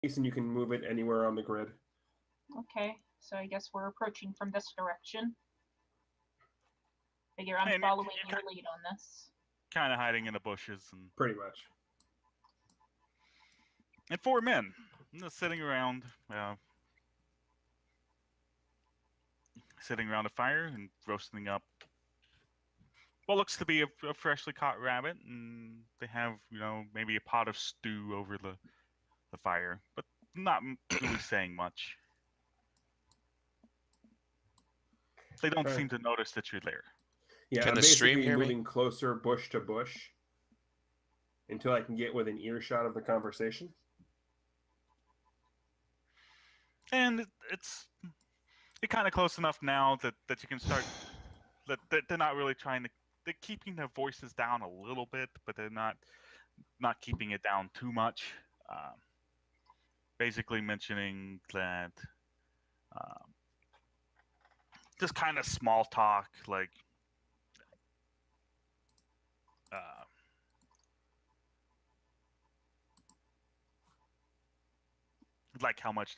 and you can move it anywhere on the grid. Okay, so I guess we're approaching from this direction. Figure I'm And following you're your lead on this. kind of hiding in the bushes, and Pretty much. four men just sitting around a fire and roasting up what looks to be a freshly caught rabbit, and they have maybe a pot of stew over the fire, but not really saying much. They don't Okay. seem to notice that you're there. Yeah, Can I'm the stream basically hear me? moving closer bush to bush until I can get within earshot of the conversation. And you're kind of close enough now that you can start. That they're not really trying to. They're keeping their voices down a little bit, but they're not keeping it down too much. Basically mentioning that um, just kind of small talk, uh, like how much.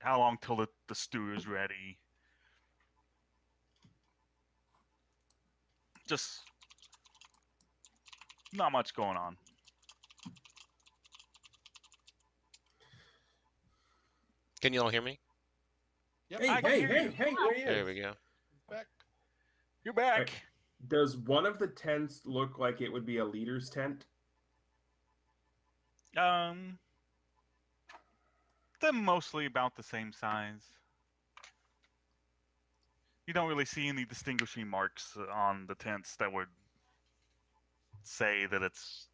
How long till the stew is ready? Just not much going on. Can you all hear me? Yep. Hey, I can hey, hear hey, you. hey, where are you? There we go. Back. You're back. Right. Does one of the tents look like it would be a leader's tent? They're mostly about the same size. You don't really see any distinguishing marks on the tents that would say that it's,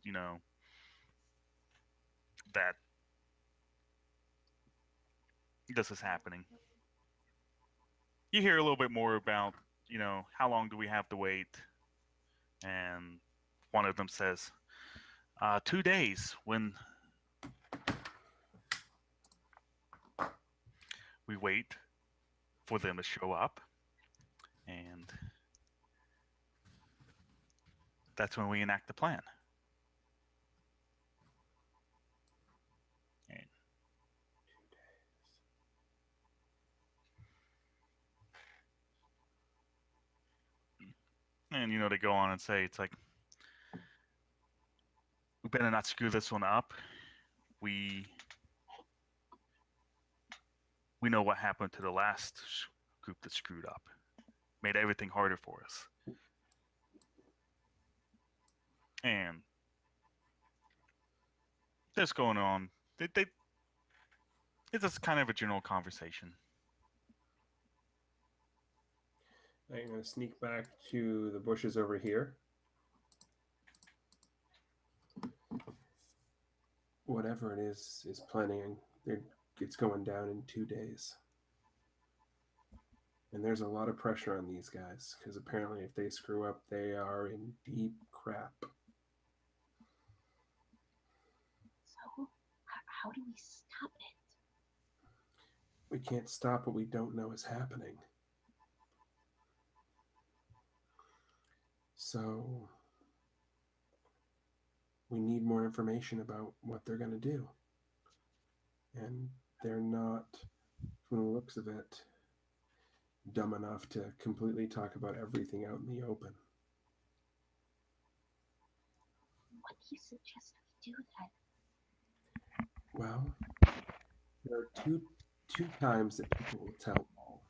that this is happening. You hear a little bit more about, how long do we have to wait? And one of them says, 2 days when we wait for them to show up. And that's when we enact the plan. And they go on and say, it's like, we better not screw this one up. We know what happened to the last group that screwed up. Made everything harder for us. And this going on. It's just kind of a general conversation. I'm going to sneak back to the bushes over here. Whatever it is planning. It's going down in 2 days. And there's a lot of pressure on these guys, because apparently if they screw up, they are in deep crap. So, how do we stop it? We can't stop what we don't know is happening. So, we need more information about what they're going to do. And they're not, from the looks of it, dumb enough to completely talk about everything out in the open. What do you suggest we do then? Well, there are two times that people will tell all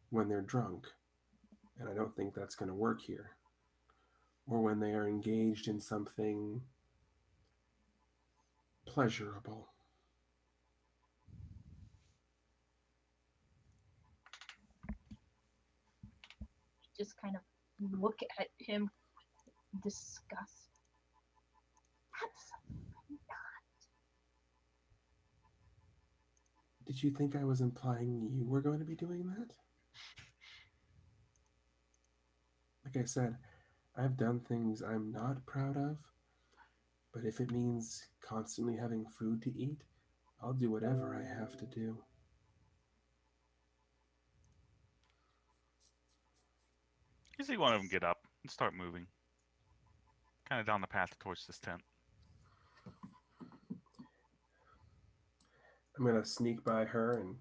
when they're drunk, and I don't think that's going to work here, or when they are engaged in something pleasurable. Just kind of look at him with disgust. That's not. Did you think I was implying you were going to be doing that? Like I said, I've done things I'm not proud of, but if it means constantly having food to eat, I'll do whatever I have to do. You see one of them get up and start moving, kind of down the path towards this tent. I'm gonna sneak by her and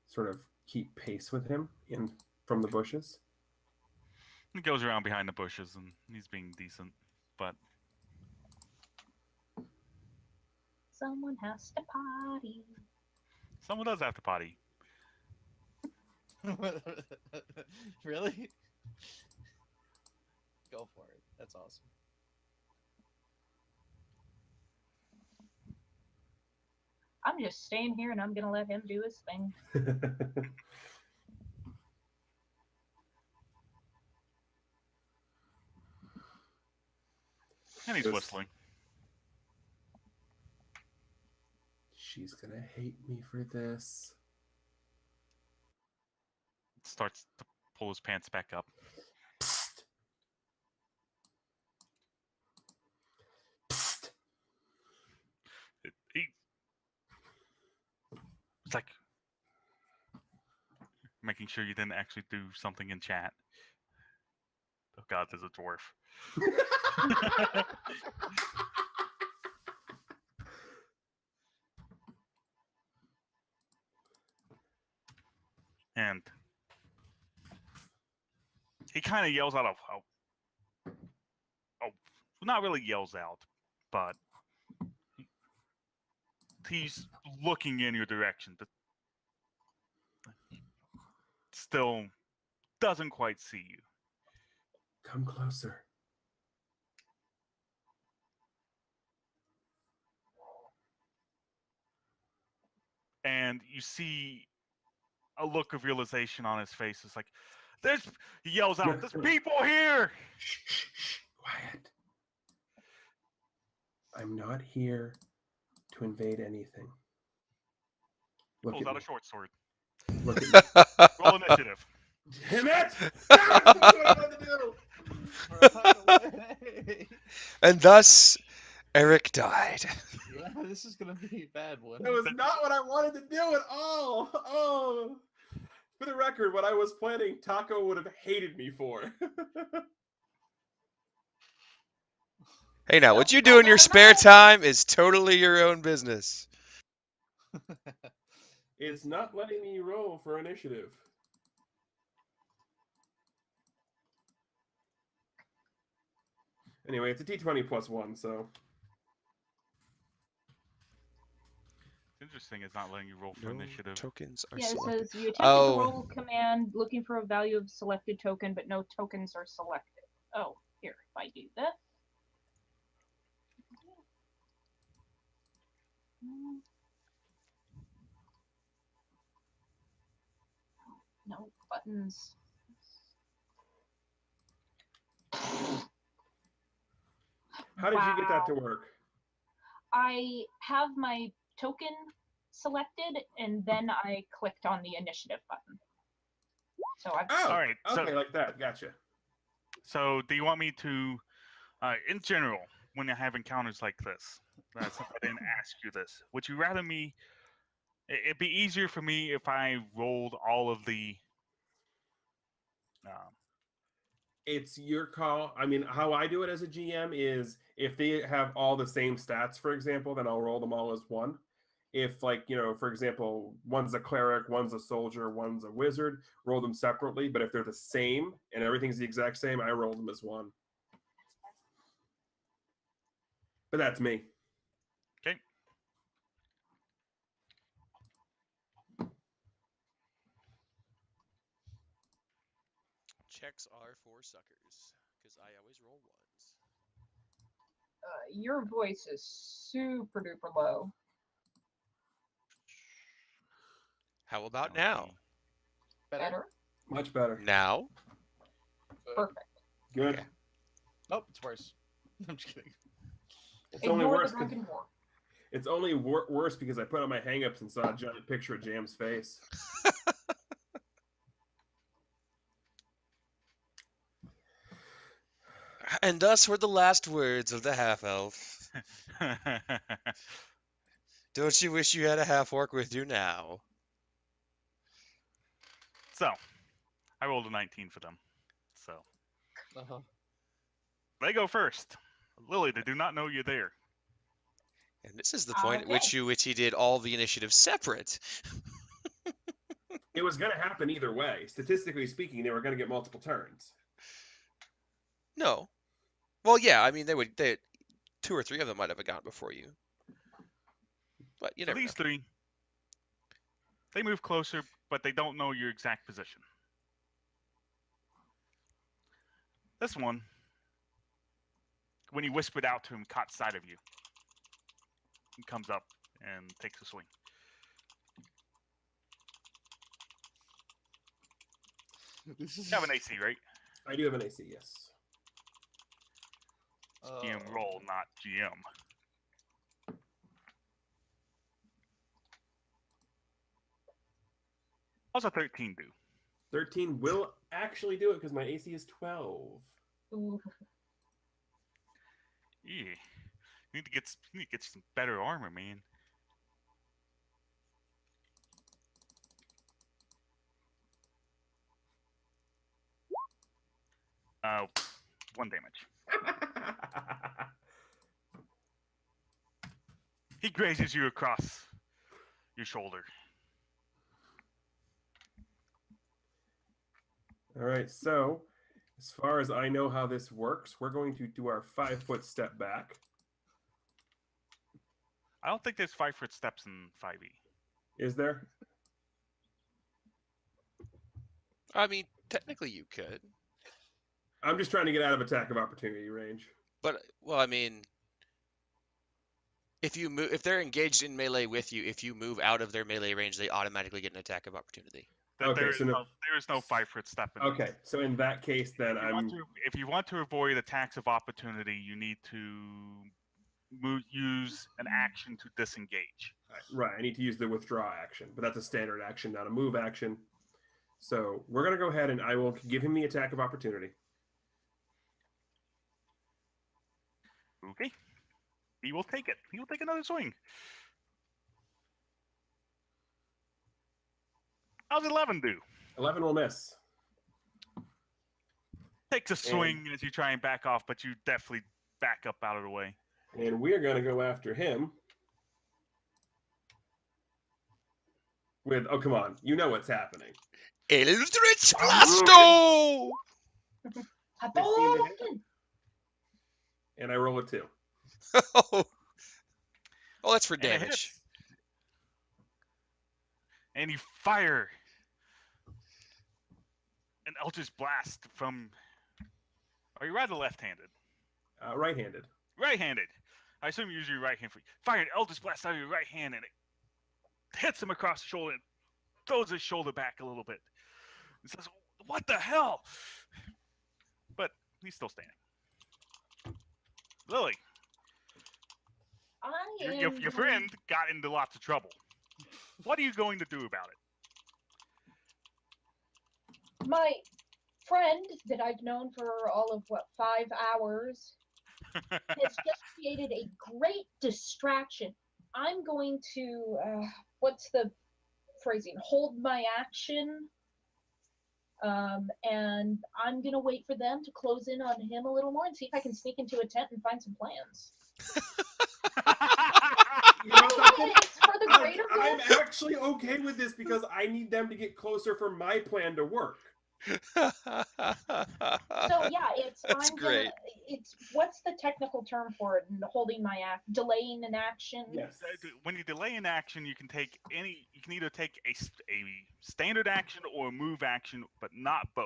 sort of keep pace with him in from the bushes. He goes around behind the bushes and he's being decent, but Someone has to potty. someone does have to potty. Really? Go for it. That's awesome. I'm just staying here and I'm gonna let him do his thing. And he's Just- whistling. She's gonna hate me for this. Starts to pull his pants back up. Psst. Psst. It's like making sure you didn't actually do something in chat. Oh god, there's a dwarf. And he kind of yells out of not really yells out, but he's looking in your direction, but still doesn't quite see you. Come closer. And you see a look of realization on his face. It's like, he yells out, there's people here! Shh, shh, shh. Quiet. I'm not here to invade anything. Look Pulls at out me. a short sword. Look at me. Roll initiative. Damn it! That's what I wanted to do! Run away. And thus, Eric died. Yeah, this is gonna be a bad one. That was not what I wanted to do at all. Oh, for the record, what I was planning, Taco would have hated me for. Hey, now, Nope, what you not do in your bad spare enough. time is totally your own business. It's not letting me roll for initiative. Anyway, it's a d20 plus 1, so. It's interesting it's not letting you roll for No initiative. tokens are Yeah, it selected. says you attempted Oh. to roll command looking for a value of selected token, but no tokens are selected. Oh, here, if I do this. No buttons. How did you get that Wow. to work? I have my token selected, and then I clicked on the initiative button. So I've Oh, All right, so- okay, like that. Gotcha. So, do you want me to, in general, when I have encounters like this, since I didn't ask you this, would you rather me? It'd be easier for me if I rolled all of the. It's your call. I mean, how I do it as a GM is if they have all the same stats, for example, then I'll roll them all as one. If, like, you know, for example, one's a cleric, one's a soldier, one's a wizard, roll them separately. But if they're the same and everything's the exact same, I roll them as one. But that's me. Okay. Checks are for suckers, because I always roll ones. your voice is super duper low. How about now? Better? Much better. Now? Perfect. Good. Okay. Nope, it's worse. I'm just kidding. It's only Ignore worse. the drunken war. It's only worse because I put on my hang-ups and saw a giant picture of Jam's face. And thus were the last words of the half-elf. Don't you wish you had a half-orc with you now? So, I rolled a 19 for them. So, Uh-huh. They go first. Lily, they do not know you're there. And this is the point at which Okay. he did all the initiatives separate. It was going to happen either way. Statistically speaking, they were going to get multiple turns. No. Well, yeah, I mean, they 2 or 3 of them might have gone before you. But you So never know. these three, they move closer, but they don't know your exact position. This one, when you whispered out to him, caught sight of you. He comes up and takes a swing. This is You have an AC, right? I do have an AC, yes. It's GM roll, not GM. How's a 13 do? 13 will actually do it because my AC is 12. Ooh. Yeah. You need to get some better armor, man. Uh, 1 damage. He grazes you across your shoulder. All right, so as far as I know how this works, we're going to do our 5-foot step back. I don't think there's 5-foot steps in 5e. Is there? I mean, technically you could. I'm just trying to get out of attack of opportunity range. But, well, I mean, if they're engaged in melee with you, if you move out of their melee range, they automatically get an attack of opportunity. Okay, There so is no 5-foot step in Okay, so in that case, then If you want to avoid attacks of opportunity, you need to use an action to disengage. Right, I need to use the withdraw action, but that's a standard action, not a move action. So we're going to go ahead and I will give him the attack of opportunity. Okay. He will take it. He will take another swing. How's 11 do? 11 will miss. Takes a swing as you try and back off, but you definitely back up out of the way. And we're going to go after him with, oh, come on. You know what's happening. Eldritch Blasto! Hadouken! And I roll a 2. Oh, that's for And it damage. hits. And you fire an Eldritch Blast from... Are you right or left-handed? Right-handed. Right-handed. I assume you use your right hand. Fire an Eldritch Blast out of your right hand, and it hits him across the shoulder and throws his shoulder back a little bit. He says, "What the hell?" But he's still standing. Lily, your friend got into lots of trouble. What are you going to do about it? My friend that I've known for all of 5 hours has just created a great distraction. I'm going to what's the phrasing? Hold my action. And I'm gonna wait for them to close in on him a little more and see if I can sneak into a tent and find some plans. You know something? It's for the greater I'm good. actually okay with this because I need them to get closer for my plan to work. So yeah, That's great. It's what's the technical term for it? Holding my act, delaying an action. Yes. When you delay an action, you can either take a standard action or a move action, but not both.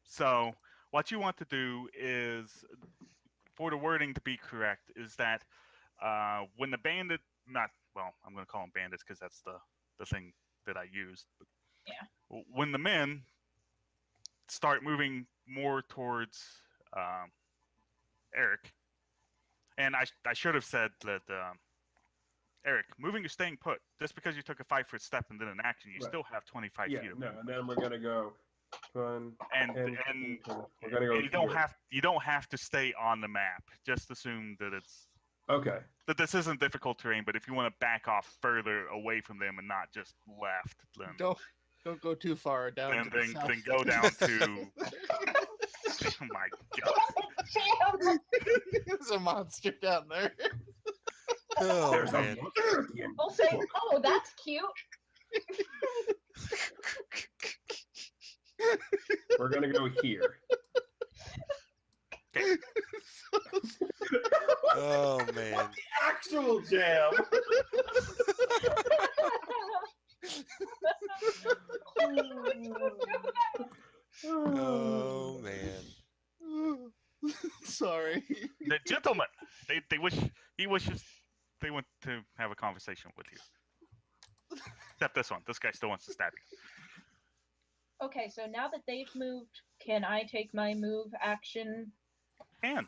So what you want to do is, for the wording to be correct, is that when the bandit, I'm going to call them bandits because that's the thing that I used. But yeah. When the men start moving more towards Eric, and I should have said that, Eric, moving or staying put, just because you took a 5-foot step and then an action, you Right. still have 25 Yeah, feet of no, movement. and then we're gonna go. And we're gonna go. you don't have to stay on the map. Just assume that Okay. that this isn't difficult terrain. But if you want to back off further away from them and not just left, then Don't go too far down Then- to the then- south. then go down to- Oh my god. Jam! There's a monster down there. Oh, There's a man. monster at the end. We'll say, oh, that's cute. We're gonna go here. Oh, man. Actual jam. Oh, man. Sorry. The gentleman. He wishes they want to have a conversation with you. Except this one. This guy still wants to stab you. Okay, so now that they've moved, can I take my move action? And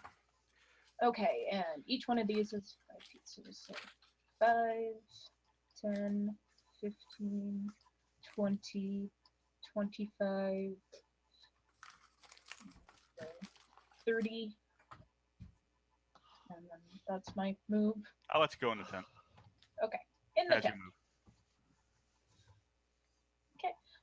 Okay, and each one of these is 5 feet, so just say 5, 10, 15, 20, 25, 30. And then that's my move. I'll let you go in the tent In the as you tent. move.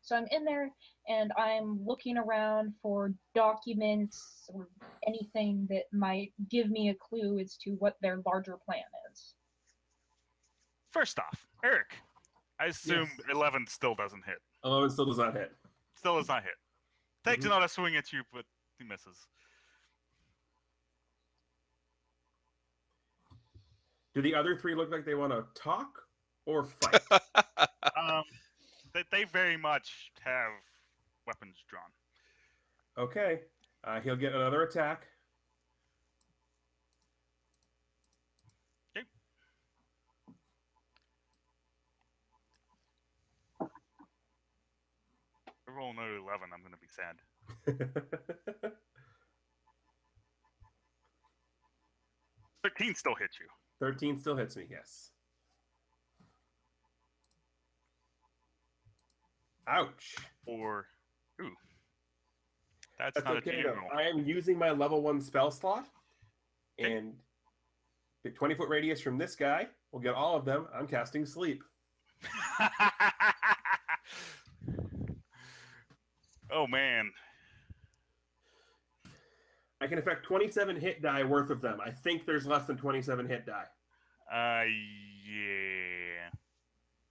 So I'm in there and I'm looking around for documents or anything that might give me a clue as to what their larger plan is. First off, Eric. I assume Yes. 11 still doesn't hit. 11 still does not hit. Still does not hit. Takes Mhm. another swing at you, but he misses. Do the other three look like they want to talk or fight? They very much have weapons drawn. Okay. He'll get another attack. Okay. If I roll another 11, I'm going to be sad. 13 still hits you. 13 still hits me, yes. Ouch. Or, ooh. That's That's not okay, a though. DM roll. I am using my level 1 spell slot. Okay. And the 20-foot radius from this guy will get all of them. I'm casting sleep. Oh, man. I can affect 27 hit die worth of them. I think there's less than 27 hit die. Yeah.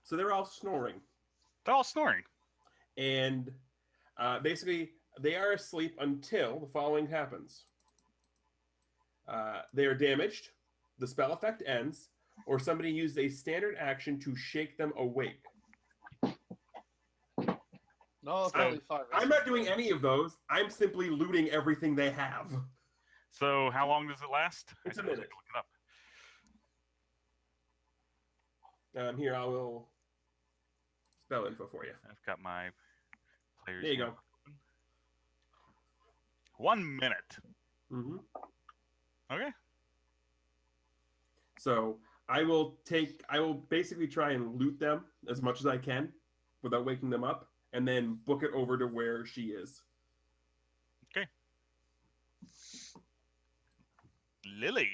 So they're all snoring. They're all snoring. And basically, they are asleep until the following happens. They are damaged, the spell effect ends, or somebody used a standard action to shake them awake. No, it's I'm- only 5. I'm not doing any of those. I'm simply looting everything they have. So how long does it last? It's a I suppose I minute. can look it up. Here, I will spell info for you. I've got my players. There you handbook go. open. 1 minute. Mm-hmm. Okay. So I will basically try and loot them as much as I can without waking them up, and then book it over to where she is. Lily.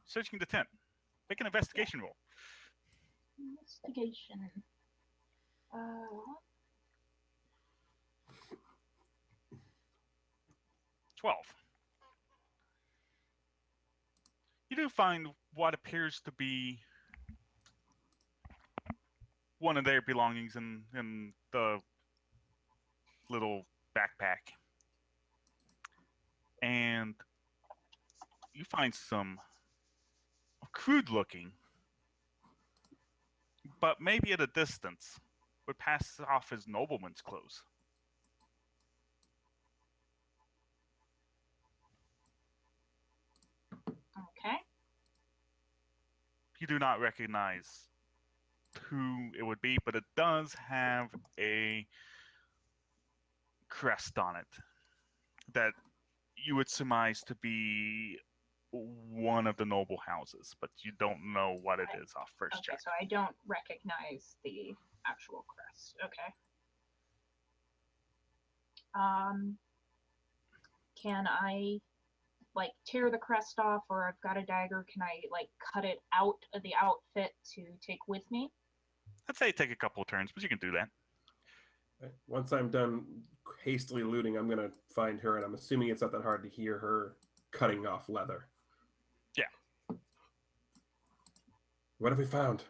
Searching the tent. Make an investigation roll. Investigation. 12. You do find what appears to be one of their belongings in the little backpack. And you find some crude looking, but maybe at a distance, would pass off as nobleman's clothes. Okay. You do not recognize who it would be, but it does have a crest on it that you would surmise to be one of the noble houses, but you don't know what it is off first Okay, check. so I don't recognize the actual crest. Okay. Can I like tear the crest off, or I've got a dagger, can I like cut it out of the outfit to take with me? I'd say take a couple of turns, but you can do that. Once I'm done hastily looting, I'm gonna find her, and I'm assuming it's not that hard to hear her cutting off leather. Yeah. What have we found?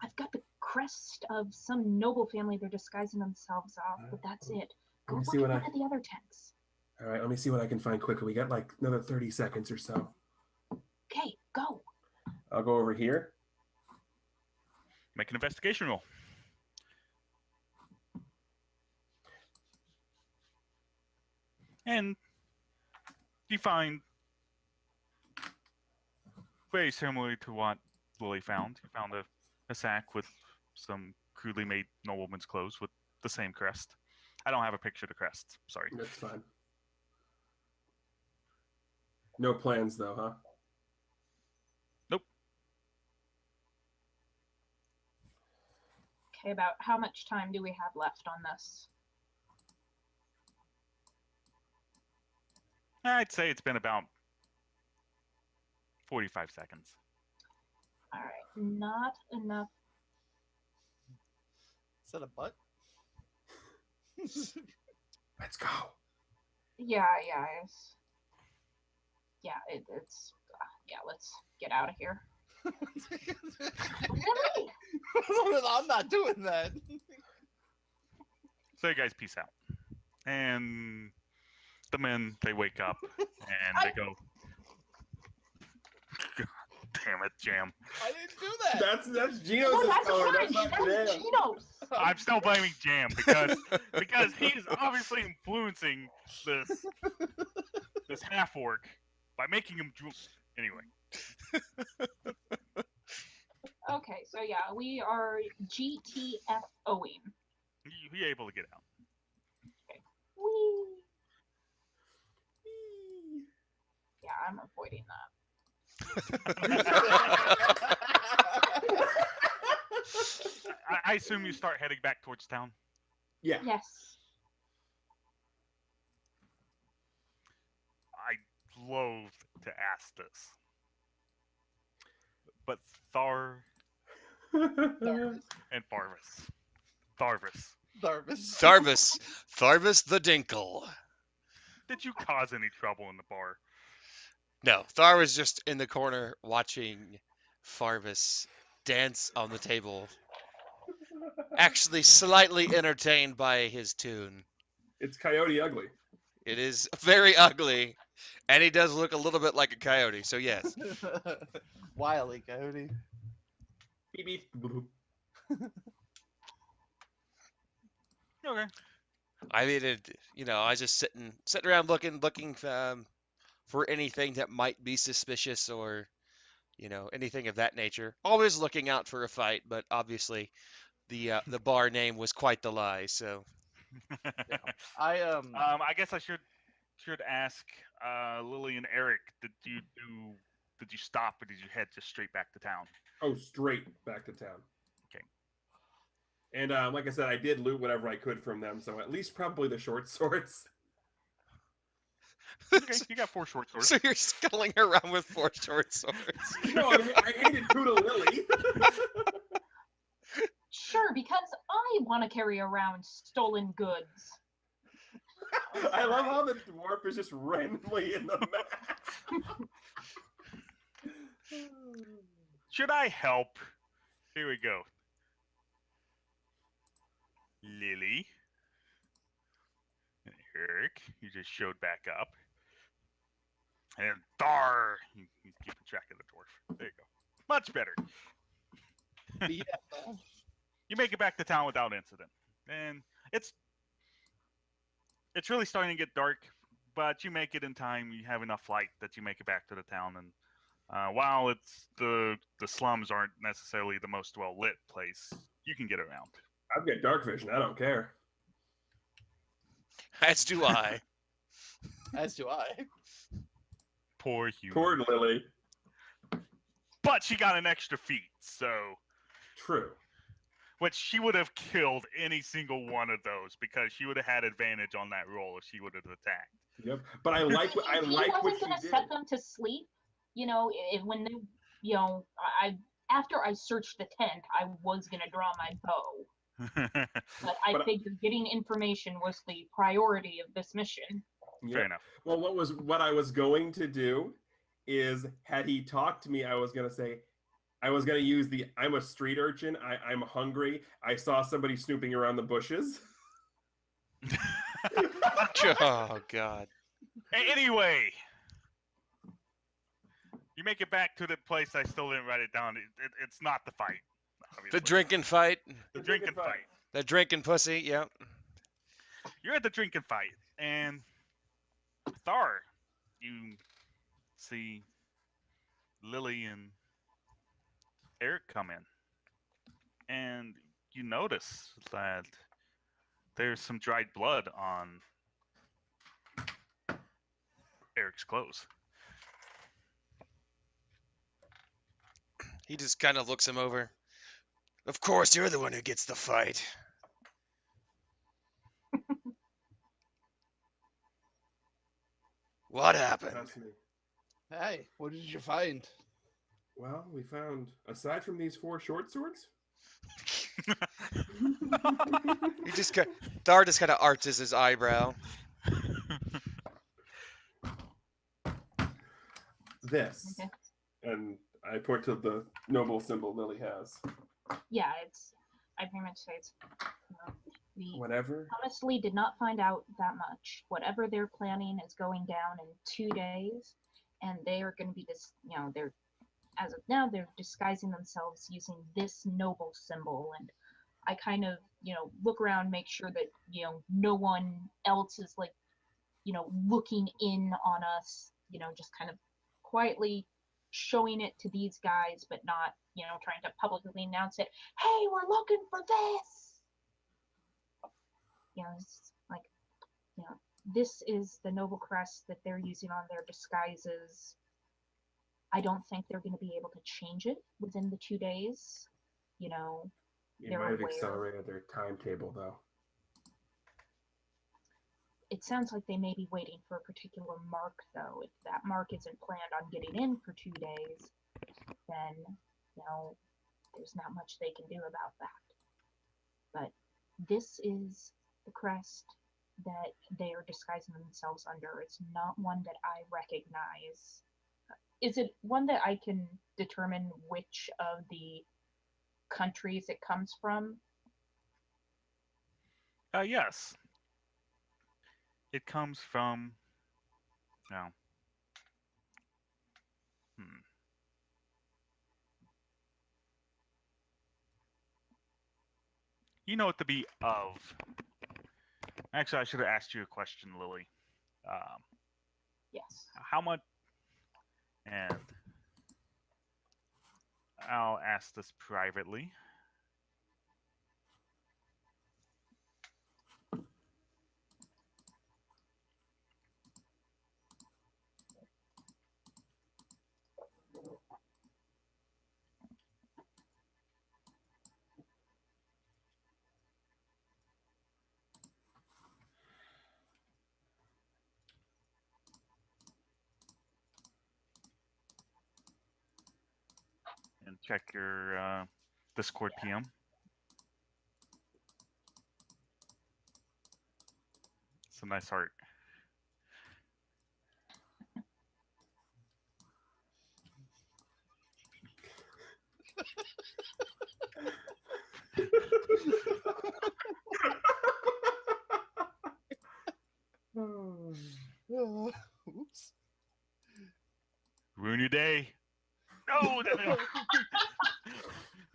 I've got the crest of some noble family they're disguising themselves off, but that's it. Go Let me look see at what one of the other tents. All right, let me see what I can find quickly. We got like another 30 seconds or so. Okay, go. I'll go over here. Make an investigation roll. And you find, very similar to what Lily found, you found a sack with some crudely made nobleman's clothes with the same crest. I don't have a picture of the crest. Sorry. That's fine. No plans, though, huh? Nope. Okay, about how much time do we have left on this? I'd say it's been about 45 seconds. All right, not enough. Is that a butt? Let's go. Yeah, it's yeah. Let's get out of here. Really? I'm not doing that. So you guys peace out. And the men, they wake up and they go, God damn it, Jam. I didn't do that. That's Gino's No, that's color. French. That's not That's Jam. Geno's. I'm still blaming Jam because he's obviously influencing this half orc by making him drool. Anyway, Okay, so yeah, we are GTFOing. you're able to get out. Whee! Yeah, I'm avoiding that. I assume you start heading back towards town. Yeah. Yes. I loathe to ask this, but Thar and Tharvis. Darvis. Tharvis the Dinkle. Did you cause any trouble in the bar? No, Thar was just in the corner watching Farvis dance on the table, actually slightly entertained by his tune. It's Coyote Ugly. It is very ugly, and he does look a little bit like a coyote, so yes. Wily coyote. Beep beep. Boop, boop. Okay. I mean, I was just sitting around looking for anything that might be suspicious or, anything of that nature. Always looking out for a fight, but obviously the bar name was quite the lie. So I I guess I should ask Lily and Eric. Did you stop or did you head just straight back to town? Oh, straight back to town. Okay. And like I said, I did loot whatever I could from them, so at least probably the short swords. Okay, you got 4 short swords. so you're scuttling around with 4 short swords. No, I handed 2 to Lily. Sure, because I want to carry around stolen goods. I love how the dwarf is just randomly in the map. Should I help? Here we go. Lily. And Eric, you just showed back up. And Dar, he's keeping track of the dwarf. There you go. Much better. yeah. You make it back to town without incident. And it's really starting to get dark, but you make it in time. You have enough light that you make it back to the town. And while it's the slums aren't necessarily the most well lit place, you can get around. I've got dark vision. I don't care. As do I. As do I. Poor human. Poor Lily. But she got an extra feat, so True. which she would have killed any single one of those because she would have had advantage on that roll if she would have attacked. Yep. But I like what He what wasn't she gonna did. set them to sleep. When they, I after I searched the tent, I was gonna draw my bow. But I But- figured getting information was the priority of this mission. Yep. Fair enough. Well, what I was going to do is, had he talked to me, I was going to say, I was going to use the I'm a street urchin. I'm hungry. I saw somebody snooping around the bushes. Oh God. Anyway, you make it back to the place. I still didn't write it down. It's not the fight. Obviously. The drinking fight. The drinking fight. The drinking pussy. Yep. You're at the drinking fight, and Thar, you see Lily and Eric come in, and you notice that there's some dried blood on Eric's clothes. He just kind of looks him over. Of course, you're the one who gets the fight. What happened? That's me. Hey, what did you find? Well, we found, aside from these 4 short swords, He just Thar just kind of arches his eyebrow. this, Okay. and I point to the noble symbol Lily has. Yeah, I pretty much say it's, we Whatever. honestly did not find out that much. Whatever they're planning is going down in 2 days, and they are going to be they're, as of now, they're disguising themselves using this noble symbol. And I kind of, look around, make sure that, no one else is like, looking in on us, just kind of quietly showing it to these guys, but not, trying to publicly announce it. Hey, we're looking for this. It's like, this is the noble crest that they're using on their disguises. I don't think they're going to be able to change it within the 2 days. You They're might have aware. accelerated their timetable, though. It sounds like they may be waiting for a particular mark, though. If that mark isn't planned on getting in for 2 days, then, there's not much they can do about that. But this is the crest that they are disguising themselves under. It's not one that I recognize. Is it one that I can determine which of the countries it comes from? Yes. It comes from. No. You know it to be of. Actually, I should have asked you a question, Lily. Yes. How much? And I'll ask this privately. And check your Discord PM. It's a nice heart. Oops. Ruin your day. No, that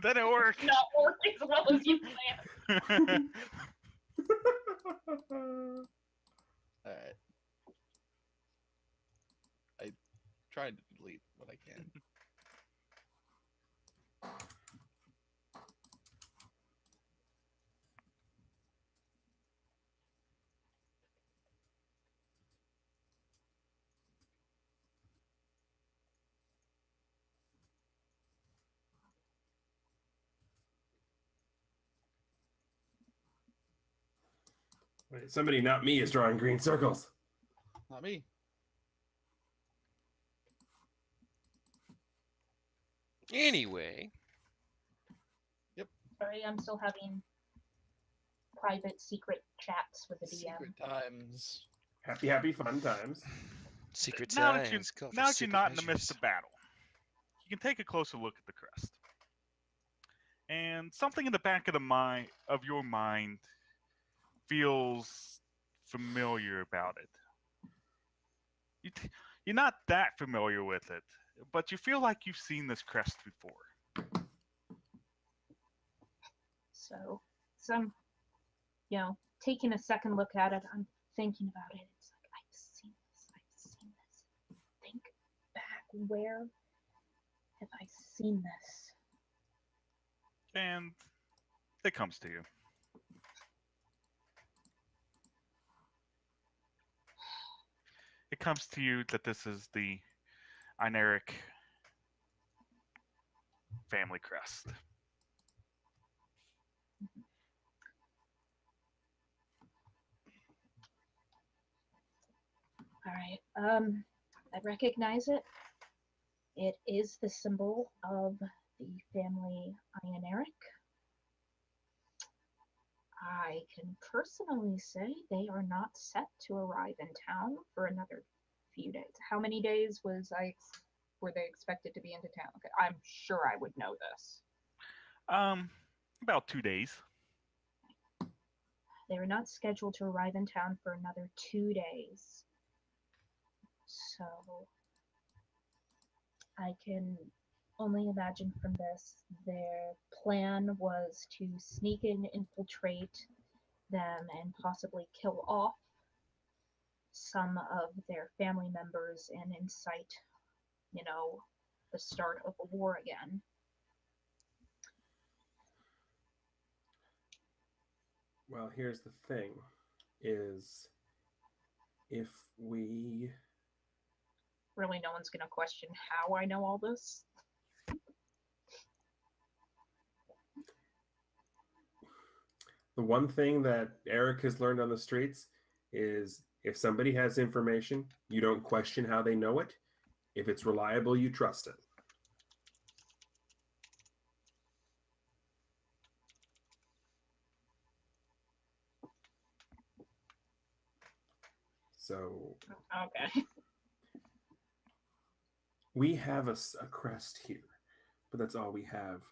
didn't work. Not work as well as you planned. All right. I tried to delete what I can. Wait, somebody, not me, is drawing green circles. Not me. Anyway, Sorry, I'm still having private secret chats with the DM. Secret times. Happy fun times. Secret Now times. Call for now that you're secret not in the midst measures. of battle, you can take a closer look at the crest. And something in the back of your mind feels familiar about it. You're not that familiar with it, but you feel like you've seen this crest before. So I'm, taking a second look at it. I'm thinking about it. It's like, I've seen this. Think back. Where have I seen this? And it comes to you. It comes to you that this is the Ineric family crest. All right. I recognize it. It is the symbol of the family Ioneric. I can personally say they are not set to arrive in town for another few days. How many days were they expected to be into town? Okay, I'm sure I would know this. About 2 days. They were not scheduled to arrive in town for another 2 days. So I can only imagine from this, their plan was to sneak in, infiltrate them, and possibly kill off some of their family members and incite, the start of a war again. Well, here's the thing, is if we... Really, no one's going to question how I know all this. The one thing that Eric has learned on the streets is if somebody has information, you don't question how they know it. If it's reliable, you trust it. So Okay. we have a crest here, but that's all we have.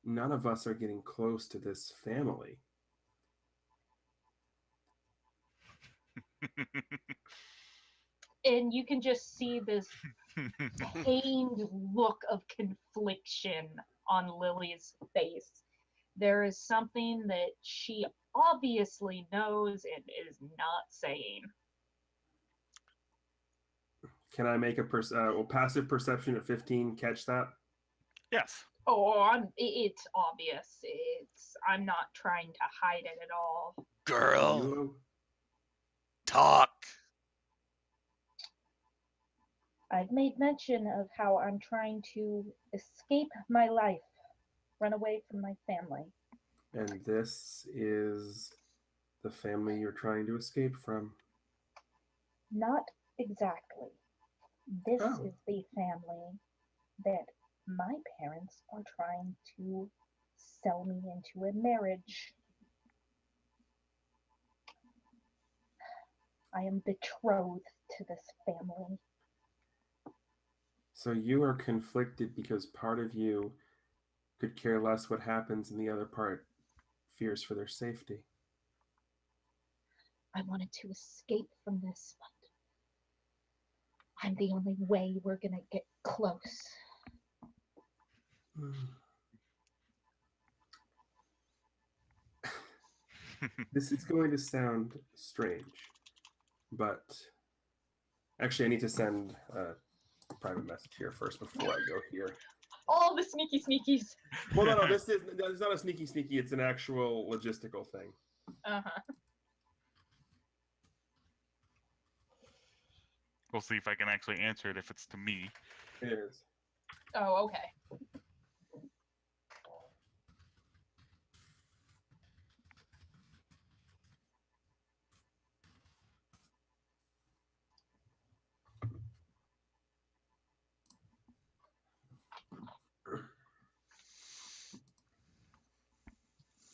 None of us are getting close to this family. And you can just see this pained look of confliction on Lily's face. There is something that she obviously knows and is not saying. Can I make a passive perception at 15 catch that? Yes. Oh, it's obvious. I'm not trying to hide it at all. Girl, talk. I've made mention of how I'm trying to escape my life, run away from my family. And this is the family you're trying to escape from. Not exactly. This Oh. is the family that my parents are trying to sell me into a marriage. I am betrothed to this family. So you are conflicted because part of you could care less what happens and the other part fears for their safety. I wanted to escape from this, but I'm the only way we're gonna get close. This is going to sound strange, but actually I need to send a private message here first before I go here. All the sneaky sneakies. Well, no, this is not a sneaky. It's an actual logistical thing. Uh-huh. We'll see if I can actually answer it if it's to me. It is. Oh, okay.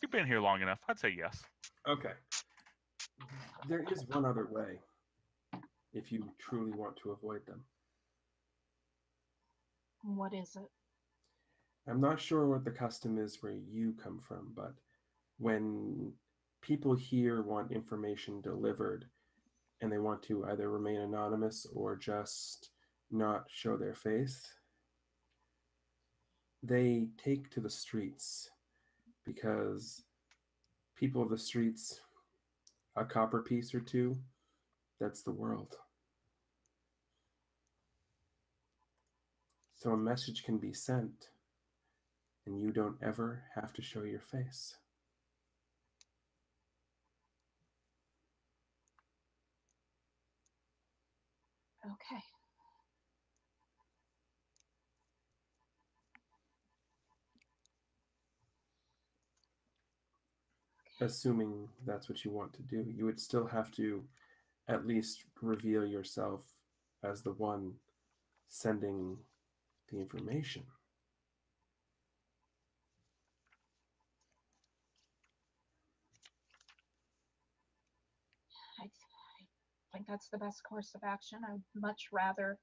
You've been here long enough. I'd say yes. Okay. There is one other way if you truly want to avoid them. What is it? I'm not sure what the custom is where you come from, but when people here want information delivered and they want to either remain anonymous or just not show their face, they take to the streets because people of the streets, a copper piece or two, that's the world. So a message can be sent and you don't ever have to show your face. Okay. Assuming that's what you want to do, you would still have to at least reveal yourself as the one sending the information. I think that's the best course of action. I would much rather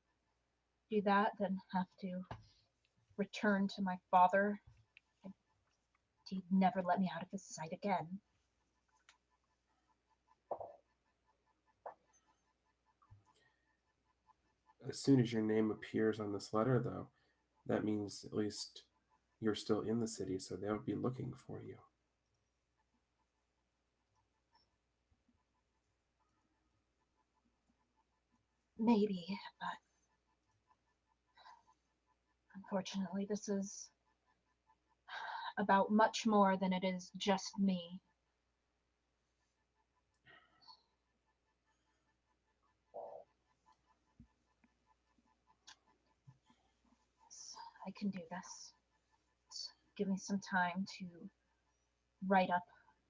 do that than have to return to my father. He'd never let me out of his sight again. As soon as your name appears on this letter, though, that means at least you're still in the city, so they'll be looking for you. Maybe, but unfortunately, this is about much more than it is just me. I can do this. Give me some time to write up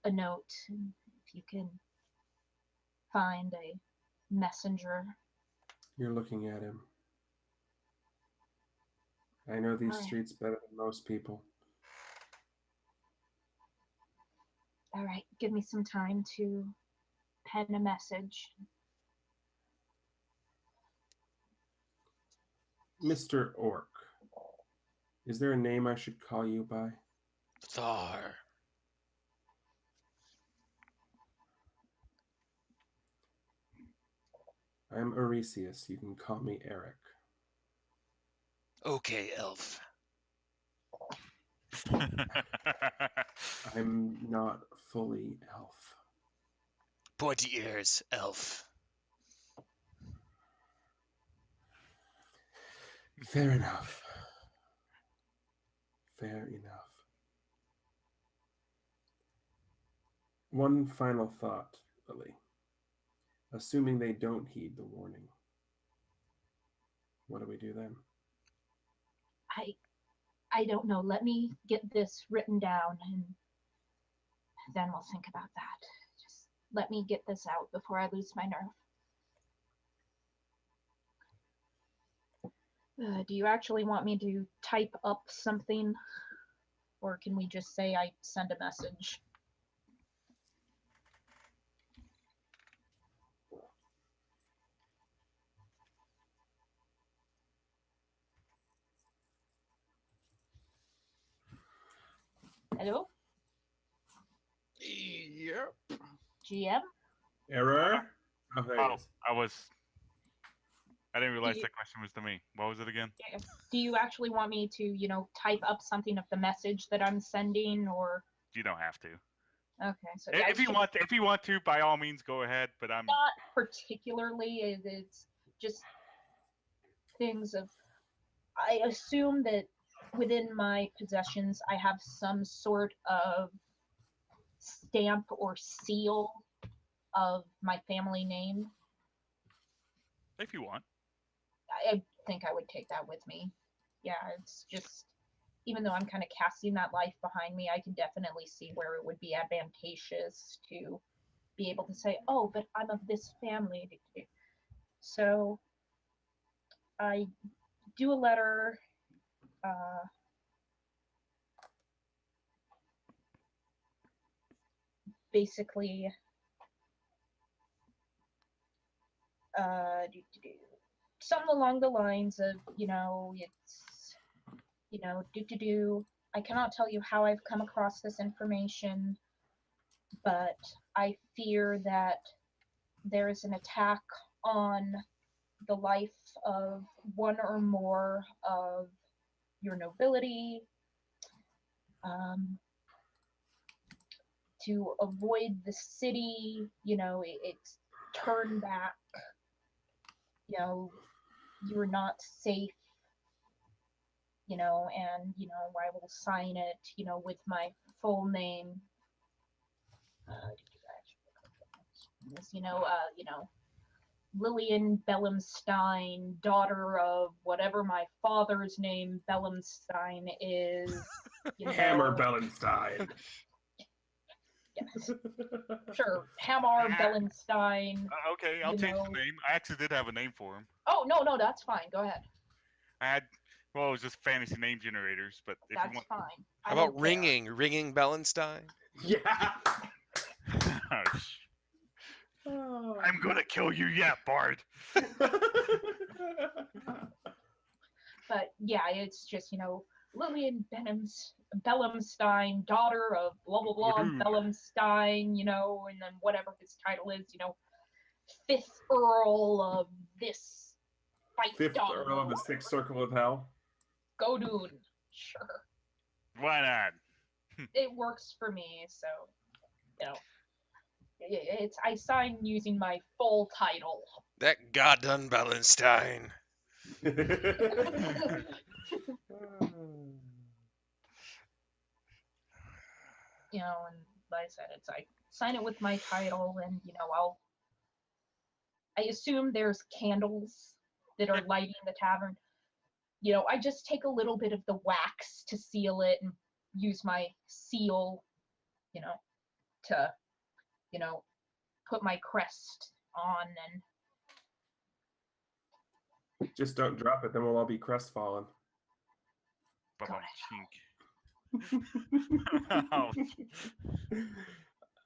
a note, and if you can find a messenger. You're looking at him. I know these streets better than most people. All right, give me some time to pen a message. Mr. Orc, is there a name I should call you by? Thar. I'm Arisius. You can call me Eric. Okay, elf. I'm not fully elf. Pointy ears, elf. Fair enough. Fair enough. One final thought, Lily. Assuming they don't heed the warning, what do we do then? I don't know. Let me get this written down and then we'll think about that. Just let me get this out before I lose my nerve. Do you actually want me to type up something? Or can we just say I send a message? Hello? Yep. GM? Error? Oh, there it Oh, is. I didn't realize you- that question was to me. What was it again? Do you actually want me to, type up something of the message that I'm sending, or? You don't have to. Okay, so yeah, If you want to, by all means, go ahead. But I'm not particularly. It's just things of. I assume that within my possessions, I have some sort of stamp or seal of my family name. if you want. I think I would take that with me. Yeah, it's just, even though I'm kind of casting that life behind me, I can definitely see where it would be advantageous to be able to say, oh, but I'm of this family. So I do a letter. basically something along the lines of, it's, I cannot tell you how I've come across this information, but I fear that there is an attack on the life of one or more of your nobility. To avoid the city, it's turned back. You're not safe, and, I will sign it, with my full name. Lillian Bellenstein, daughter of whatever my father's name Bellenstein is. Hammer Bellenstein. Yes. Sure, Hamar Bellenstein. Okay, I'll change the name. I actually did have a name for him. Oh, no, that's fine. Go ahead. It was just fantasy name generators, but if That's you want... fine. How about ringing Bellenstein? Yeah. I'm gonna kill you yet, Bard. But yeah, it's just, Lillian Bellenstein, daughter of blah blah blah Bellenstein, and then whatever his title is, 5th Earl of this fight. 5th Earl of the 6th Circle of Hell. Godun. Sure. Why not? It works for me, so I sign using my full title. That goddamn Bellenstein. And like I said, I sign it with my title, and I assume there's candles that are lighting the tavern. I just take a little bit of the wax to seal it and use my seal, to, put my crest on, and just don't drop it, then we'll all be crestfallen.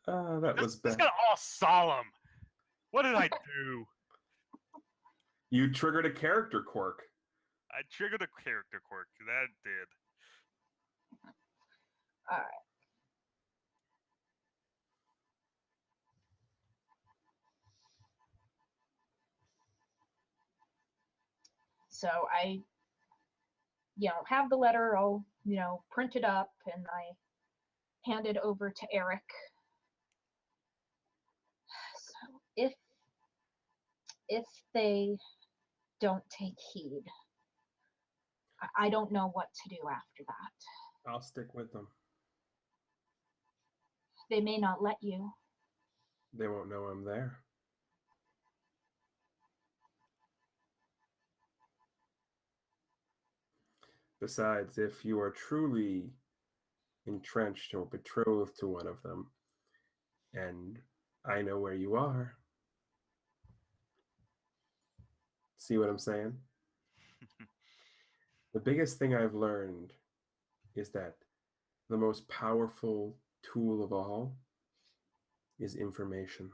Oh, that was bad. This got all solemn. What did I do? You triggered a character quirk. I triggered a character quirk. That did. All right. So I, have the letter. I'll, print it up, and I hand it over to Eric. So if they don't take heed, I don't know what to do after that. I'll stick with them. They may not let you. They won't know I'm there. Besides, if you are truly entrenched or betrothed to one of them, and I know where you are, see what I'm saying? The biggest thing I've learned is that the most powerful tool of all is information.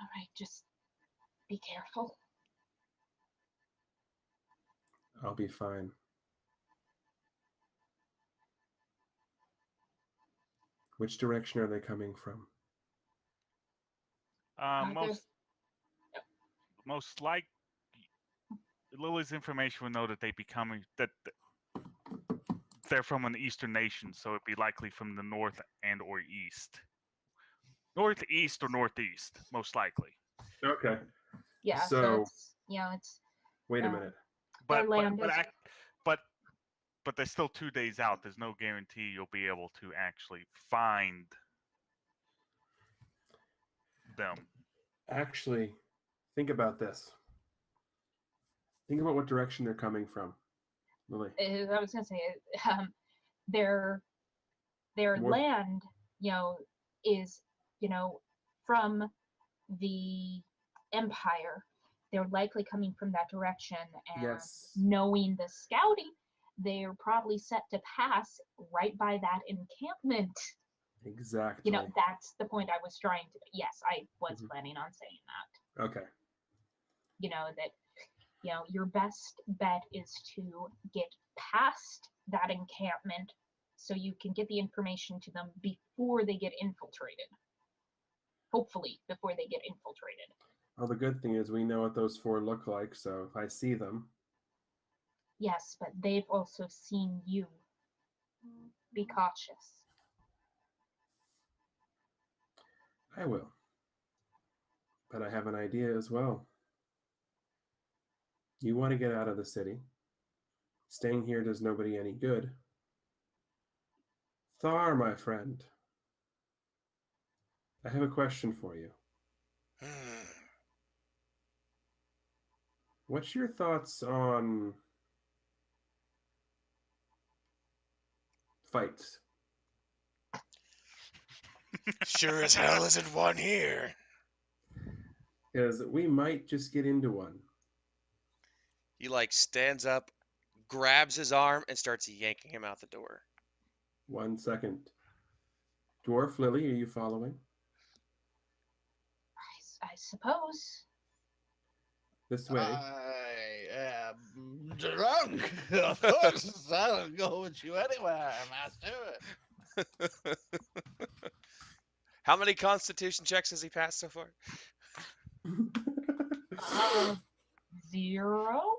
All right, just be careful. I'll be fine. Which direction are they coming from? Most like Lily's information would know that they're from an eastern nation, so it'd be likely from the north and or east. Northeast or northeast, most likely. Okay. Yeah. So it's wait a minute. But there's still 2 days out. There's no guarantee you'll be able to actually find them. Actually, think about this. Think about what direction they're coming from, Lily. I was gonna say, their land, is, from the Empire. they're likely coming from that direction, and Yes. knowing the scouting, they're probably set to pass right by that encampment. Exactly. That's the point I was trying to. Yes, I was Mhm. planning on saying that. Okay. That your best bet is to get past that encampment so you can get the information to them before they get infiltrated. Hopefully, before they get infiltrated. Well, the good thing is we know what those 4 look like, so if I see them, Yes, but they've also seen you. Be cautious. I will. But I have an idea as well. You want to get out of the city. Staying here does nobody any good. Thar, my friend, I have a question for you. What's your thoughts on fights? Sure as hell isn't one here. Because we might just get into one. He like stands up, grabs his arm, and starts yanking him out the door. 1 second. Dwarf Lily, are you following? I suppose. This way. I am drunk. Of course, I'll go with you anywhere, master. How many Constitution checks has he passed so far? 0.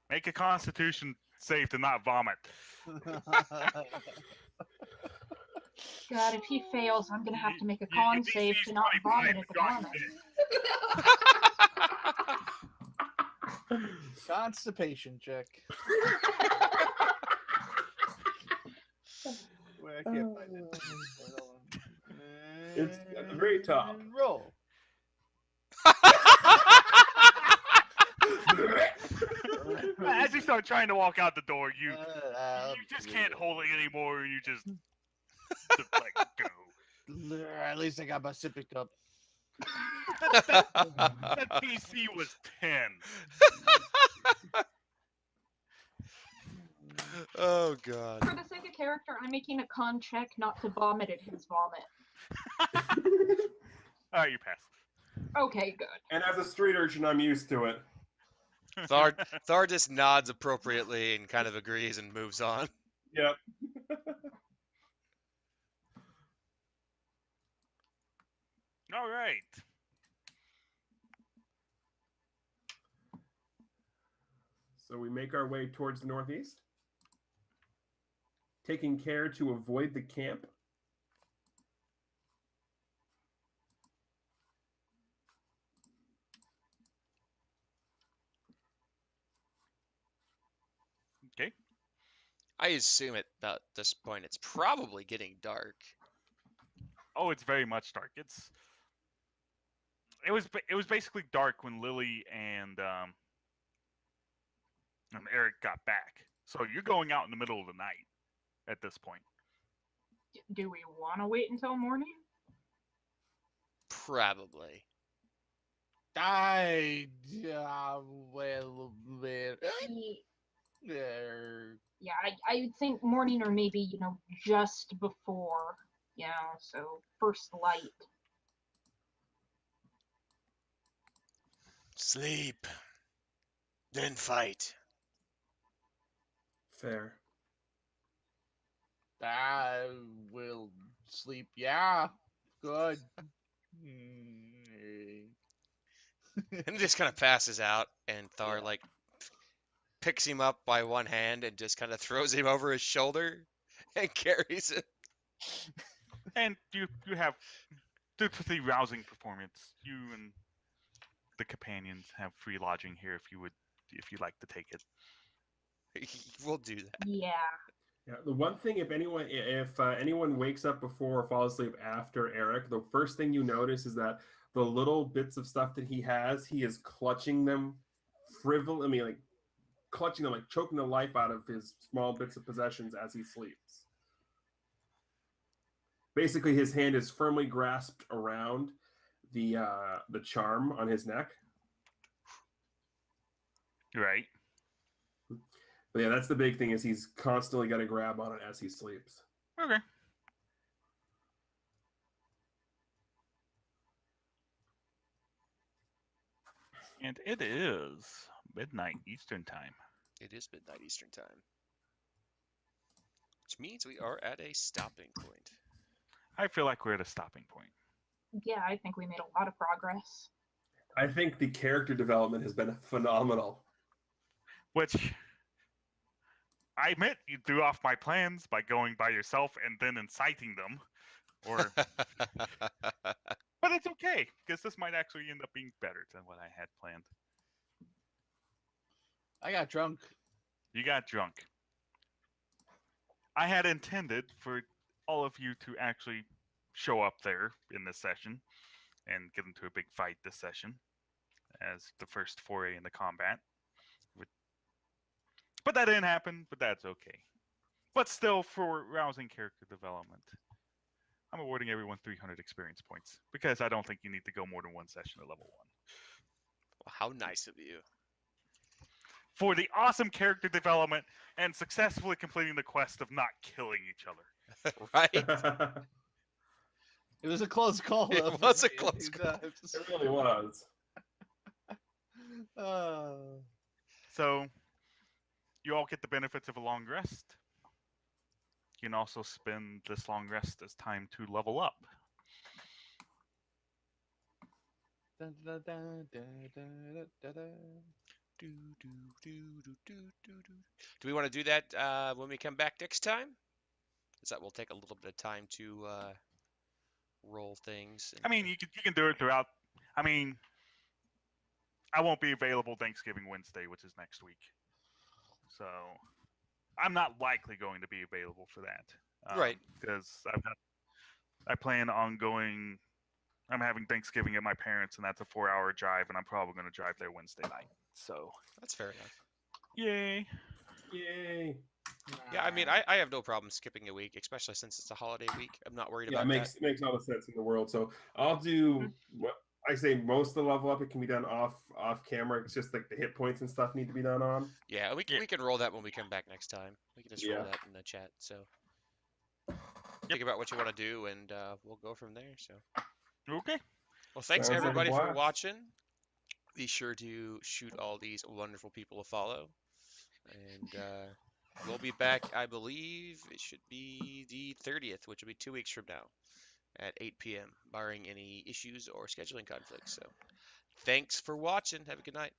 Make a Constitution save to not vomit. God, if he fails, I'm gonna have to make a con save to not vomit at the bottom. Constipation check. Where I can't find it. It's at the very top. Roll. As you start trying to walk out the door, you just can't hold it anymore. You just like go. At least I got my sipping cup. That PC was 10. Oh god. For the sake of character, I'm making a con check not to vomit at his vomit. Alright, you pass. Okay, good. And as a street urchin, I'm used to it. Thar just nods appropriately and kind of agrees and moves on. Yep. All right. So we make our way towards the northeast, taking care to avoid the camp. Okay. I assume at about this point it's probably getting dark. Oh, it's very much dark. It was basically dark when Lily and Eric got back. So you're going out in the middle of the night at this point. Do we want to wait until morning? Probably. Yeah, I would think morning or maybe, just before, so first light. Sleep. Then fight. Fair. I will sleep. Yeah, good. And just kind of passes out, and Thar like picks him up by one hand and just kind of throws him over his shoulder and carries him. And you have, due to the rousing performance, you and the companions have free lodging here if you'd like to take it. We'll do that. Yeah. Yeah, the one thing, if anyone wakes up before or falls asleep after Eric, the first thing you notice is that the little bits of stuff that he is clutching them, clutching them, like choking the life out of his small bits of possessions as he sleeps. Basically, his hand is firmly grasped around the charm on his neck. Right. But yeah, that's the big thing is he's constantly got to grab on it as he sleeps. Okay. And it is midnight Eastern time. It is midnight Eastern time, which means we are at a stopping point. I feel like we're at a stopping point. Yeah, I think we made a lot of progress. I think the character development has been phenomenal. Which I admit you threw off my plans by going by yourself and then inciting them. Or but it's okay, because this might actually end up being better than what I had planned. I got drunk. You got drunk. I had intended for all of you to actually show up there in this session and get into a big fight this session as the first foray into combat. But that didn't happen, but that's okay. But still, for rousing character development, I'm awarding everyone 300 experience points because I don't think you need to go more than one session at level 1. Well, how nice of you. For the awesome character development and successfully completing the quest of not killing each other. Right? It was a close call. It though, for was a me close few call. times. It really was. So, you all get the benefits of a long rest. You can also spend this long rest as time to level up. Dun, dun, dun, dun, dun, dun, dun, dun. Do, do, do, do, do, do, do. Do we want to do that when we come back next time? Because that will take a little bit of time to roll things. I mean, you can do it throughout. I mean, I won't be available Thanksgiving Wednesday, which is next week. So, I'm not likely going to be available for that. Right. Because I plan on going. I'm having Thanksgiving at my parents', and that's a 4-hour drive, and I'm probably going to drive there Wednesday night. So, That's fair enough. yay. Yay. Yeah, I mean, I have no problem skipping a week, especially since it's a holiday week. I'm not worried Yeah, it about makes all the sense in the world. So I'll do what I say most of the level up. It can be done off camera. It's just like the hit points and stuff need to be done on. that. Yeah, we can roll that when we come back next time. We can just roll Yeah. that in the chat. So think about what you want to do, and we'll go from there. So. Okay. Well, thanks Sounds like a everybody for blast. watching. Be sure to shoot all these wonderful people a follow. And we'll be back, I believe it should be the 30th, which will be 2 weeks from now at 8 p.m., barring any issues or scheduling conflicts. So thanks for watching. Have a good night.